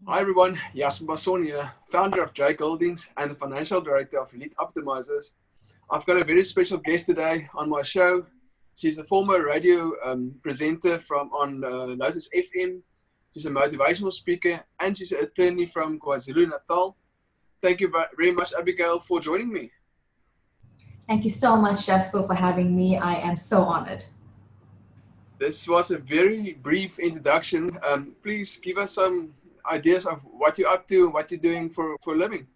Hi everyone, Jasper Basson here, founder of Dryk Holdings and the financial director of Elite Optimizers. I've got a very special guest today on my show. She's a former radio presenter on Lotus FM. She's a motivational speaker and she's an attorney from KwaZulu-Natal. Thank you very much, Abigail, for joining me. Thank you so much, Jasper, for having me. I am so honored. This was a very brief introduction. Please give us some ideas of what you're up to, what you're doing for a living.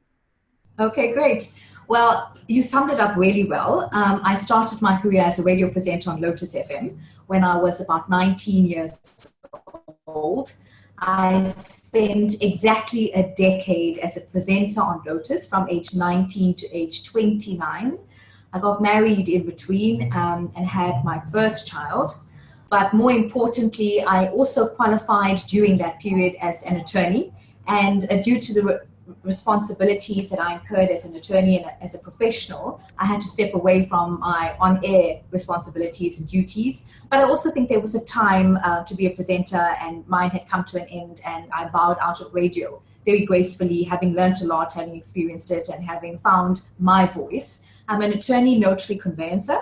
Okay, great. Well, you summed it up really well. I started my career as a radio presenter on Lotus FM when I was about 19 years old. I spent exactly a decade as a presenter on Lotus from age 19 to age 29. I got married in between and had my first child. But more importantly, I also qualified during that period as an attorney. And due to the responsibilities that I incurred as an attorney and as a professional, I had to step away from my on-air responsibilities and duties. But I also think there was a time to be a presenter, and mine had come to an end, and I bowed out of radio very gracefully, having learned a lot, having experienced it, and having found my voice. I'm an attorney, notary, conveyancer.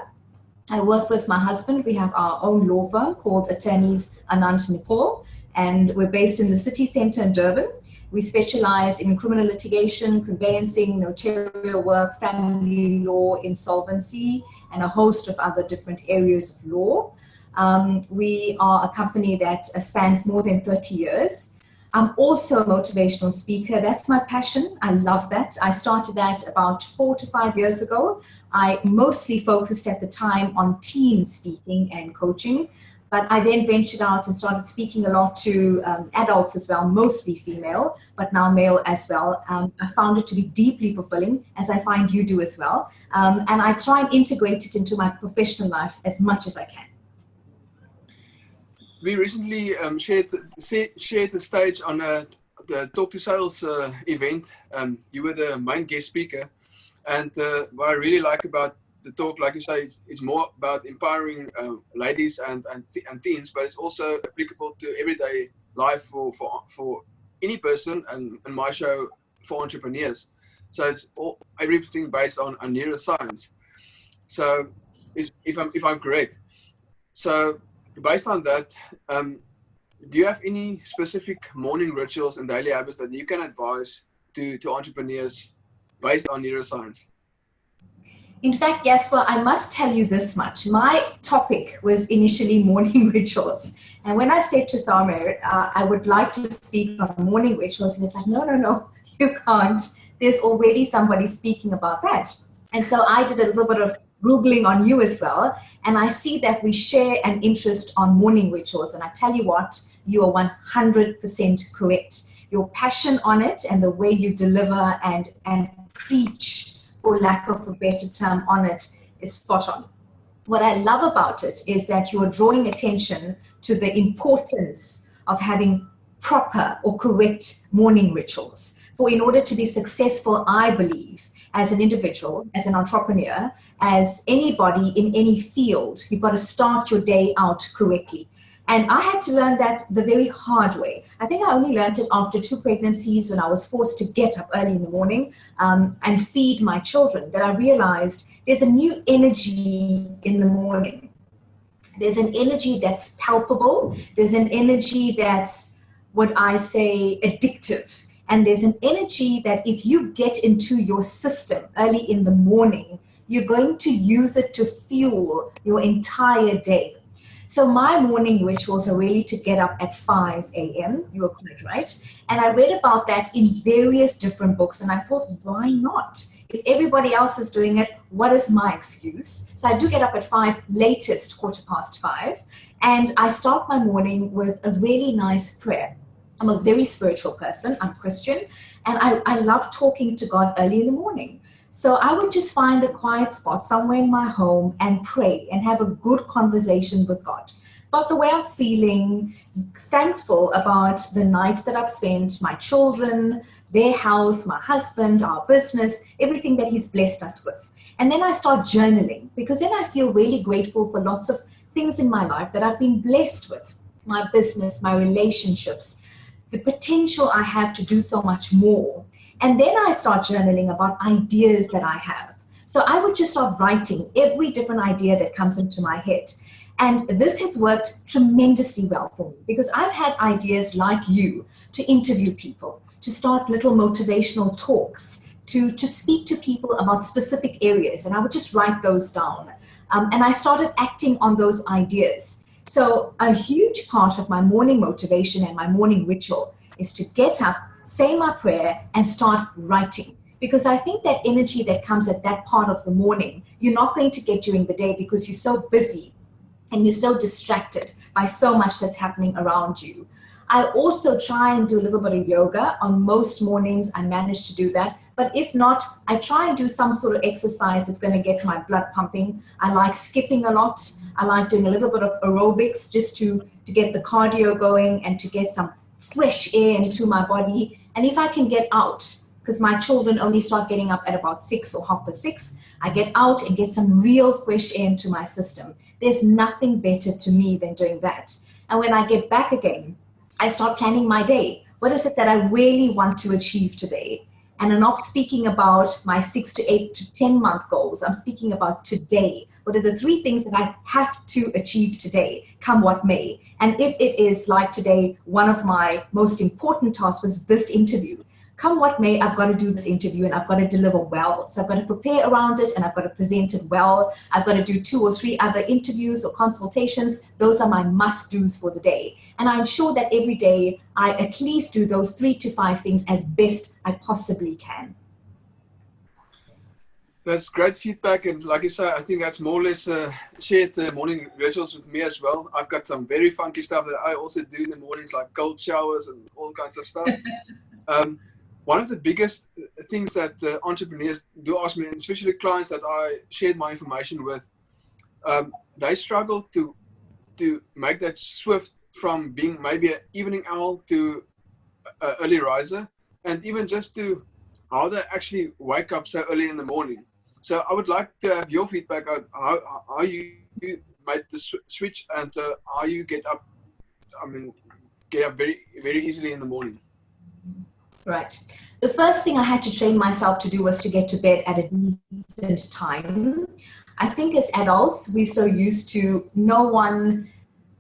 I work with my husband. We have our own law firm called Attorneys Nadar Nepaul, and we're based in the city center in Durban. We specialize in criminal litigation, conveyancing, notarial work, family law, insolvency, and a host of other different areas of law. We are a company that spans more than 30 years. I'm also a motivational speaker. That's my passion. I love that. I started that about 4 to 5 years ago. I mostly focused at the time on team speaking and coaching, but I then ventured out and started speaking a lot to adults as well, mostly female, but now male as well. I found it to be deeply fulfilling, as I find you do as well. And I try and integrate it into my professional life as much as I can. We recently shared the stage on the Talk to Sales event. You were the main guest speaker. And what I really like about the talk, like you say, it's more about empowering ladies and teens, but it's also applicable to everyday life for any person, and my show for entrepreneurs. So it's everything based on neuroscience. So if I'm correct. So based on that, do you have any specific morning rituals and daily habits that you can advise to entrepreneurs based on neuroscience? In fact, Jasper, I must tell you this much. My topic was initially morning rituals. And when I said to Tharmer, I would like to speak on morning rituals, he was like, no, you can't. There's already somebody speaking about that. And so I did a little bit of Googling on you as well. And I see that we share an interest on morning rituals. And I tell you what, you are 100% correct. Your passion on it and the way you deliver and preach, for lack of a better term, on it is spot on. What I love about it is that you're drawing attention to the importance of having proper or correct morning rituals. For in order to be successful, I believe, as an individual, as an entrepreneur, as anybody in any field, you've got to start your day out correctly. And I had to learn that the very hard way. I think I only learned it after 2 pregnancies when I was forced to get up early in the morning and feed my children, that I realized there's a new energy in the morning. There's an energy that's palpable. There's an energy that's, what I say, addictive. And there's an energy that if you get into your system early in the morning, you're going to use it to fuel your entire day. So my morning rituals are really to get up at 5 a.m. You were quite right. And I read about that in various different books. And I thought, why not? If everybody else is doing it, what is my excuse? So I do get up at 5, latest 5:15. And I start my morning with a really nice prayer. I'm a very spiritual person. I'm Christian. And I love talking to God early in the morning. So I would just find a quiet spot somewhere in my home and pray and have a good conversation with God about the way I'm feeling, thankful about the night that I've spent, my children, their health, my husband, our business, everything that He's blessed us with. And then I start journaling, because then I feel really grateful for lots of things in my life that I've been blessed with, my business, my relationships, the potential I have to do so much more. And then I start journaling about ideas that I have. So I would just start writing every different idea that comes into my head. And this has worked tremendously well for me, because I've had ideas like you to interview people, to start little motivational talks, to speak to people about specific areas. And I would just write those down. And I started acting on those ideas. So a huge part of my morning motivation and my morning ritual is to get up, say my prayer, and start writing. Because I think that energy that comes at that part of the morning, you're not going to get during the day, because you're so busy and you're so distracted by so much that's happening around you. I also try and do a little bit of yoga. On most mornings, I manage to do that. But if not, I try and do some sort of exercise that's going to get my blood pumping. I like skipping a lot. I like doing a little bit of aerobics just to get the cardio going and to get some fresh air into my body. And if I can get out, because my children only start getting up at about 6 or 6:30, I get out and get some real fresh air into my system. There's nothing better to me than doing that. And when I get back again, I start planning my day. What is it that I really want to achieve today? And I'm not speaking about my 6 to 8 to 10 month goals. I'm speaking about today. What are the 3 things that I have to achieve today, come what may? And if it is like today, one of my most important tasks was this interview. Come what may, I've got to do this interview and I've got to deliver well. So I've got to prepare around it and I've got to present it well. I've got to do 2 or 3 other interviews or consultations. Those are my must-dos for the day. And I ensure that every day I at least do those 3 to 5 things as best I possibly can. That's great feedback. And like you say, I think that's more or less shared the morning rituals with me as well. I've got some very funky stuff that I also do in the mornings, like cold showers and all kinds of stuff. One of the biggest things that entrepreneurs do ask me, and especially clients that I shared my information with, they struggle to make that shift from being maybe an evening owl to an early riser, and even just to how they actually wake up so early in the morning. So I would like to have your feedback on how you made the switch and how you get up very, very easily in the morning. Right. The first thing I had to train myself to do was to get to bed at a decent time. I think as adults, we're so used to no one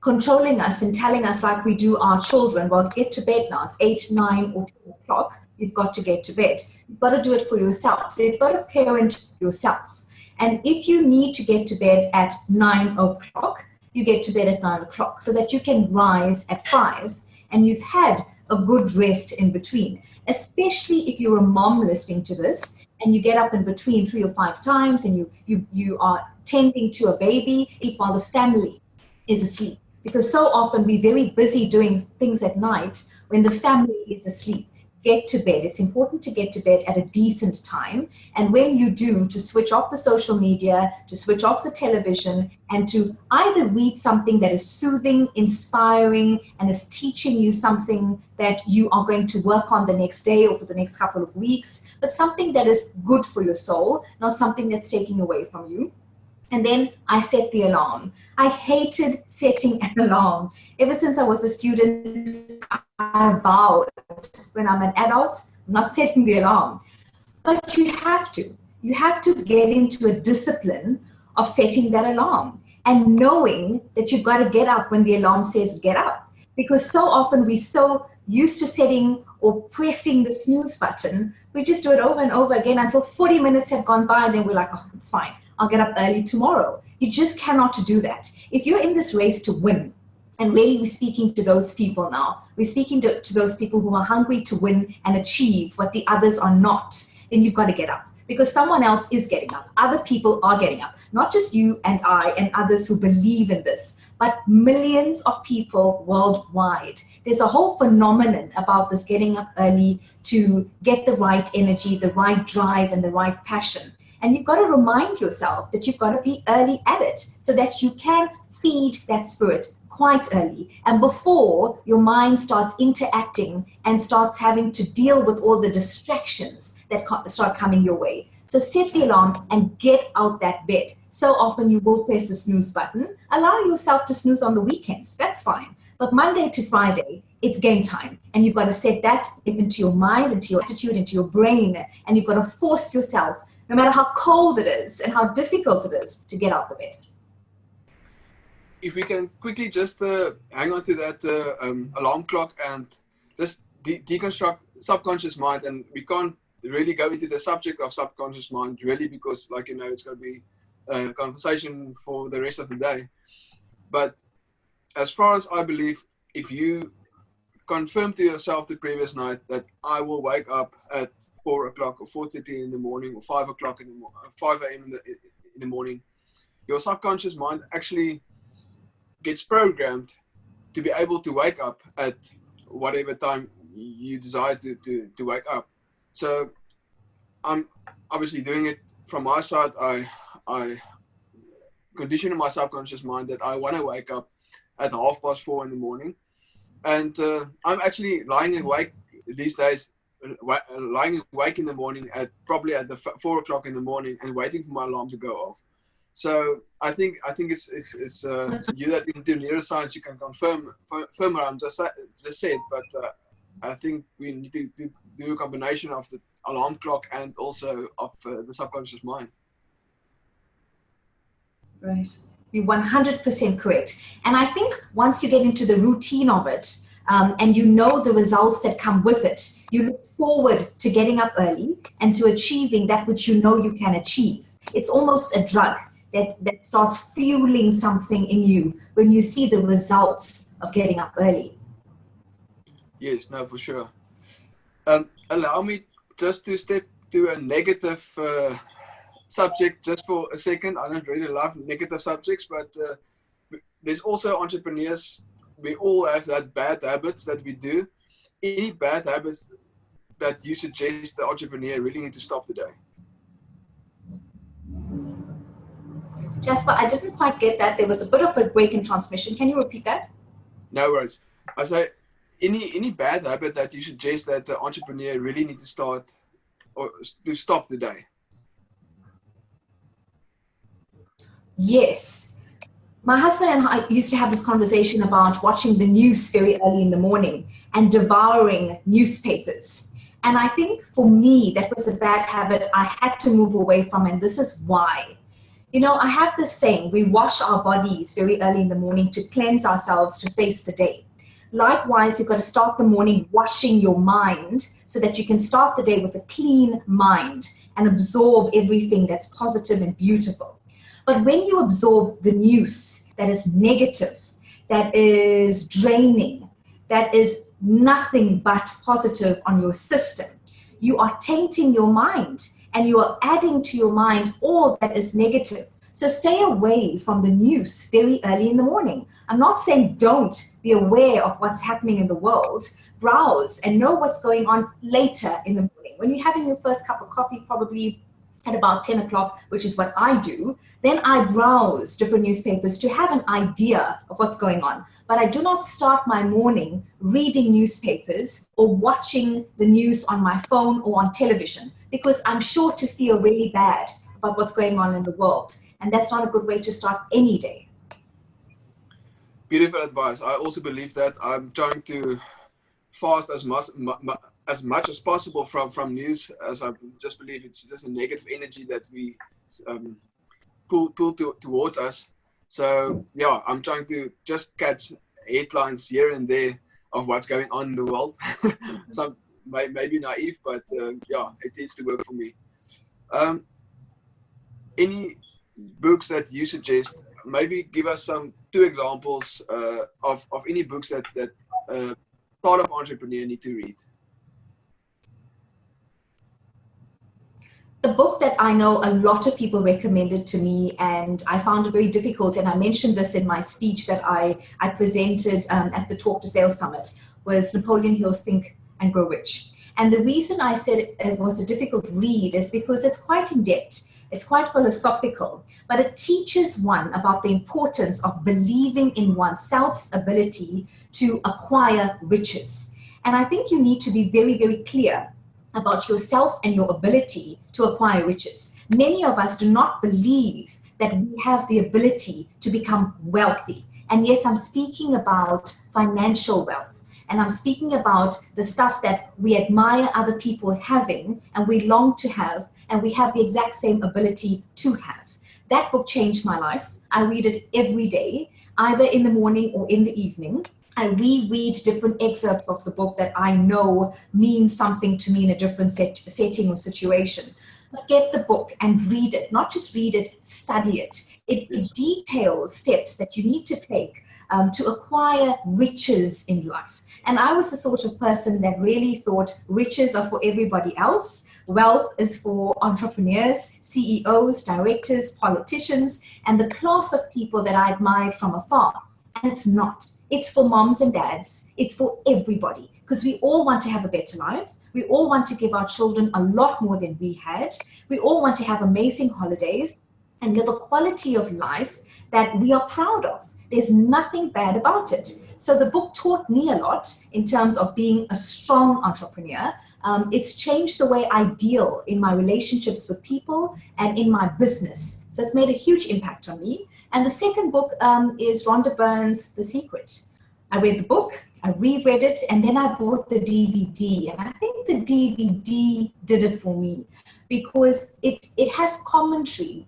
controlling us and telling us like we do our children, well, get to bed now. It's 8, 9 or 10 o'clock. You've got to get to bed. You've got to do it for yourself. So you've got to parent yourself. And if you need to get to bed at 9 o'clock, you get to bed at 9 o'clock so that you can rise at 5 and you've had a good rest in between. Especially if you're a mom listening to this and you get up in between 3 or 5 times and you are tending to a baby while the family is asleep. Because so often we're very busy doing things at night when the family is asleep. Get to bed. It's important to get to bed at a decent time. And when you do, to switch off the social media, to switch off the television, and to either read something that is soothing, inspiring, and is teaching you something that you are going to work on the next day or for the next couple of weeks, but something that is good for your soul, not something that's taking away from you. And then I set the alarm. I hated setting an alarm. Ever since I was a student, I vowed when I'm an adult, I'm not setting the alarm. But you have to. You have to get into a discipline of setting that alarm and knowing that you've got to get up when the alarm says get up. Because so often we're so used to setting or pressing the snooze button, we just do it over and over again until 40 minutes have gone by and then we're like, oh, it's fine. I'll get up early tomorrow. You just cannot do that. If you're in this race to win, and really we're speaking to those people now, we're speaking to those people who are hungry to win and achieve what the others are not, then you've got to get up. Because someone else is getting up. Other people are getting up. Not just you and I and others who believe in this, but millions of people worldwide. There's a whole phenomenon about this getting up early to get the right energy, the right drive, and the right passion. And you've got to remind yourself that you've got to be early at it so that you can feed that spirit quite early and before your mind starts interacting and starts having to deal with all the distractions that start coming your way. So set the alarm and get out that bed. So often you will press the snooze button. Allow yourself to snooze on the weekends. That's fine. But Monday to Friday, it's game time. And you've got to set that into your mind, into your attitude, into your brain. And you've got to force yourself, no matter how cold it is and how difficult it is, to get out of bed. If we can quickly just hang on to that alarm clock and just deconstruct subconscious mind, and we can't really go into the subject of subconscious mind really, because like it's going to be a conversation for the rest of the day. But as far as I believe, if you confirm to yourself the previous night that I will wake up at 4 o'clock or 4:30 in the morning or 5 o'clock in the morning, 5 a.m. in the morning, your subconscious mind actually gets programmed to be able to wake up at whatever time you desire to wake up. So I'm obviously doing it from my side. I condition my subconscious mind that I want to wake up at 4:30 in the morning. And I'm actually lying awake these days, lying awake in the morning probably at the 4 o'clock in the morning and waiting for my alarm to go off. So I think it's you that into neuroscience, you can confirm what I'm just said, but I think we need to do a combination of the alarm clock and also of the subconscious mind. Right. You're 100% correct. And I think once you get into the routine of it, and you know the results that come with it, you look forward to getting up early and to achieving that which you know you can achieve. It's almost a drug that starts fueling something in you when you see the results of getting up early. Yes, no, for sure. Allow me just to step to a negative subject just for a second. I don't really love negative subjects, but there's also entrepreneurs. We all have that bad habits that we do. Any bad habits that you suggest the entrepreneur really need to stop today? Jasper, I didn't quite get that. There was a bit of a break in transmission. Can you repeat that? No worries. I say any bad habit that you suggest that the entrepreneur really need to start or to stop today? Yes. My husband and I used to have this conversation about watching the news very early in the morning and devouring newspapers. And I think for me, that was a bad habit I had to move away from, and this is why. I have this saying, we wash our bodies very early in the morning to cleanse ourselves to face the day. Likewise, you've got to start the morning washing your mind so that you can start the day with a clean mind and absorb everything that's positive and beautiful. But when you absorb the news that is negative, that is draining, that is nothing but positive on your system, you are tainting your mind and you are adding to your mind all that is negative. So stay away from the news very early in the morning. I'm not saying don't be aware of what's happening in the world. Browse and know what's going on later in the morning. When you're having your first cup of coffee, probably at about 10 o'clock, which is what I do, then I browse different newspapers to have an idea of what's going on. But I do not start my morning reading newspapers or watching the news on my phone or on television, because I'm sure to feel really bad about what's going on in the world. And that's not a good way to start any day. Beautiful advice. I also believe that I'm trying to fast as much as possible from news, as I just believe it's just a negative energy that we pull towards us. So yeah, I'm trying to just catch headlines here and there of what's going on in the world. Some maybe naive, but yeah, it needs to work for me. Any books that you suggest? Maybe give us two examples of any books that startup entrepreneur need to read. The book that I know a lot of people recommended to me, and I found it very difficult, and I mentioned this in my speech that I presented at the Talk to Sales Summit, was Napoleon Hill's Think and Grow Rich. And the reason I said it was a difficult read is because it's quite in-depth. It's quite philosophical, but it teaches one about the importance of believing in oneself's ability to acquire riches. And I think you need to be very, very clear about yourself and your ability to acquire riches. Many of us do not believe that we have the ability to become wealthy. And yes, I'm speaking about financial wealth. And I'm speaking about the stuff that we admire other people having and we long to have, and we have the exact same ability to have. That book changed my life. I read it every day, either in the morning or in the evening. I reread different excerpts of the book that I know means something to me in a different setting or situation. But get the book and read it, not just read it, study it. It details steps that you need to take to acquire riches in life. And I was the sort of person that really thought riches are for everybody else. Wealth is for entrepreneurs, CEOs, directors, politicians, and the class of people that I admired from afar. And it's not. It's for moms and dads. It's for everybody, because we all want to have a better life. We all want to give our children a lot more than we had. We all want to have amazing holidays and live a quality of life that we are proud of. There's nothing bad about it. So the book taught me a lot in terms of being a strong entrepreneur. It's changed the way I deal in my relationships with people and in my business. So it's made a huge impact on me. And the second book is Ronda Byrne's The Secret. I read the book, I reread it, and then I bought the DVD. And I think the DVD did it for me because it has commentary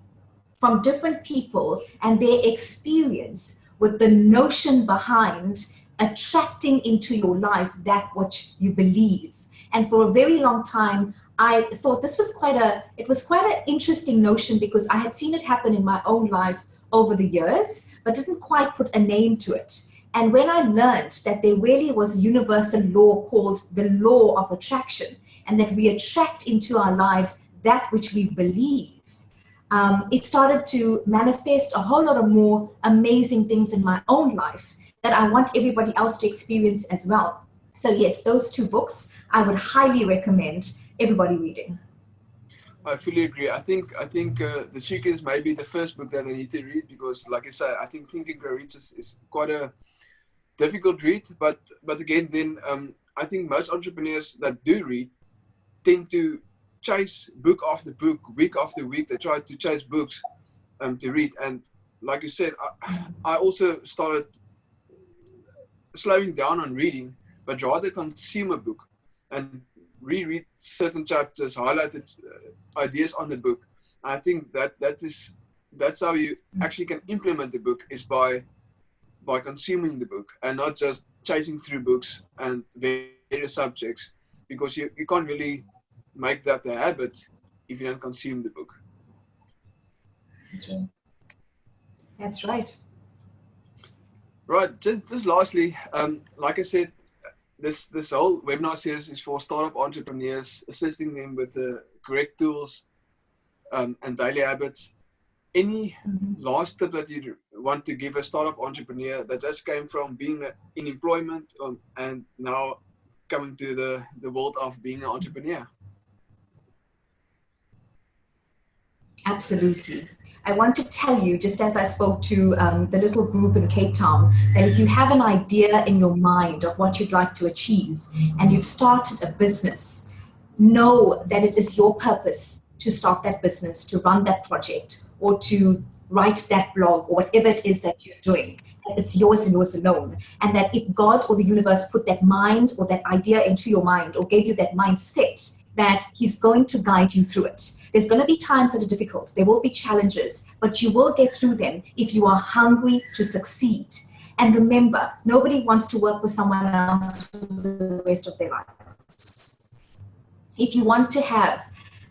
from different people and their experience with the notion behind attracting into your life that which you believe. And for a very long time, I thought this was quite an interesting notion because I had seen it happen in my own life over the years, but didn't quite put a name to it. And when I learned that there really was a universal law called the law of attraction, and that we attract into our lives that which we believe, it started to manifest a whole lot of more amazing things in my own life that I want everybody else to experience as well. So yes, those two books I would highly recommend everybody reading. I fully agree. I think The Secret is maybe the first book that I need to read because, like I say, I think Think and Grow Rich is quite a difficult read. But again, then I think most entrepreneurs that do read tend to chase book after book, week after week. They try to chase books to read. And like you said, I also started slowing down on reading, but rather consume a book and reread certain chapters, highlighted ideas on the book. I think that's how you actually can implement the book, is by consuming the book and not just chasing through books and various subjects, because you can't really make that a habit if you don't consume the book. That's right. That's right. Right. Just lastly, like I said, this whole webinar series is for startup entrepreneurs, assisting them with the correct tools and daily habits. Any last tip that you want to give a startup entrepreneur that just came from being in employment and now coming to the world of being an entrepreneur? Absolutely. I want to tell you, just as I spoke to the little group in Cape Town, that if you have an idea in your mind of what you'd like to achieve and you've started a business, know that it is your purpose to start that business, to run that project, or to write that blog, or whatever it is that you're doing. It's yours and yours alone. And that if God or the universe put that mind or that idea into your mind, or gave you that mindset, that He's going to guide you through it. There's going to be times that are difficult. There will be challenges, but you will get through them if you are hungry to succeed. And remember, nobody wants to work with someone else for the rest of their lives. If you want to have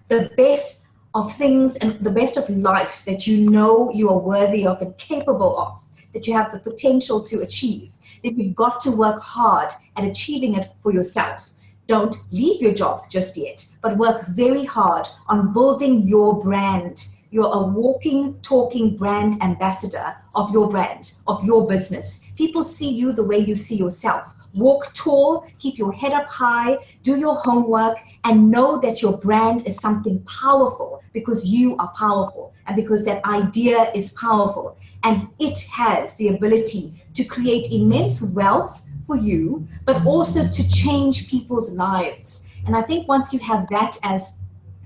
the best of things and the best of life that you know you are worthy of and capable of, that you have the potential to achieve, then you've got to work hard at achieving it for yourself. Don't leave your job just yet, but work very hard on building your brand. You're a walking, talking brand ambassador of your brand, of your business. People see you the way you see yourself. Walk tall, keep your head up high, do your homework, and know that your brand is something powerful, because you are powerful and because that idea is powerful. And it has the ability to create immense wealth for you, but also to change people's lives. And I think once you have that as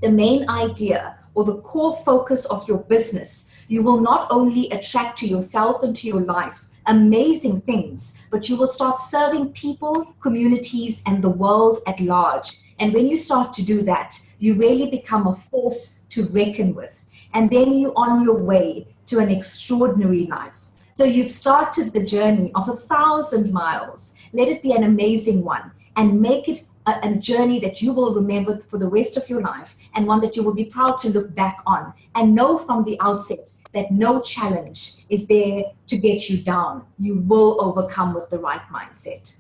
the main idea or the core focus of your business, you will not only attract to yourself and to your life amazing things, but you will start serving people, communities, and the world at large. And when you start to do that, you really become a force to reckon with. And then you're on your way to an extraordinary life. So you've started the journey of 1,000 miles. Let it be an amazing one, and make it a journey that you will remember for the rest of your life, and one that you will be proud to look back on, and know from the outset that no challenge is there to get you down. You will overcome with the right mindset.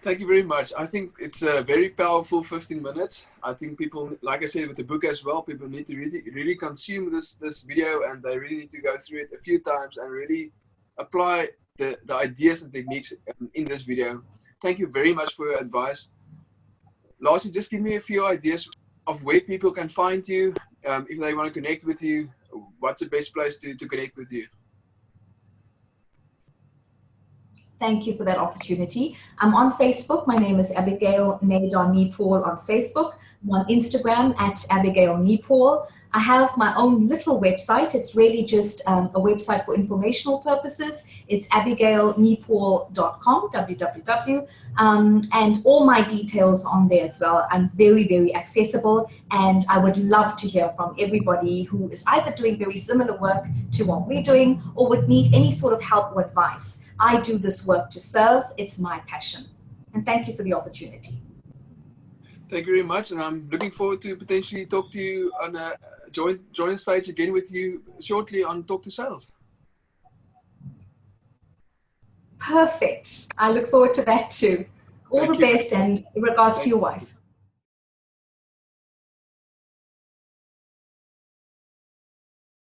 Thank you very much. I think it's a very powerful 15 minutes. I think people, like I said with the book as well, people need to really consume this video, and they really need to go through it a few times and really apply the ideas and techniques in this video. Thank you very much for your advice. Lastly, just give me a few ideas of where people can find you. If they want to connect with you, what's the best place to connect with you? Thank you for that opportunity. I'm on Facebook. My name is Abigail Nadar Nepaul on Facebook. I'm on Instagram at Abigail Nepaul. I have my own little website. It's really just a website for informational purposes. It's abigailnepaul.com, www. And all my details on there as well. I'm very, very accessible, and I would love to hear from everybody who is either doing very similar work to what we're doing or would need any sort of help or advice. I do this work to serve. It's my passion. And thank you for the opportunity. Thank you very much. And I'm looking forward to potentially talk to you on a joint stage again with you shortly on Talk to Sales. Perfect. I look forward to that too. All the best, and in regards to your wife.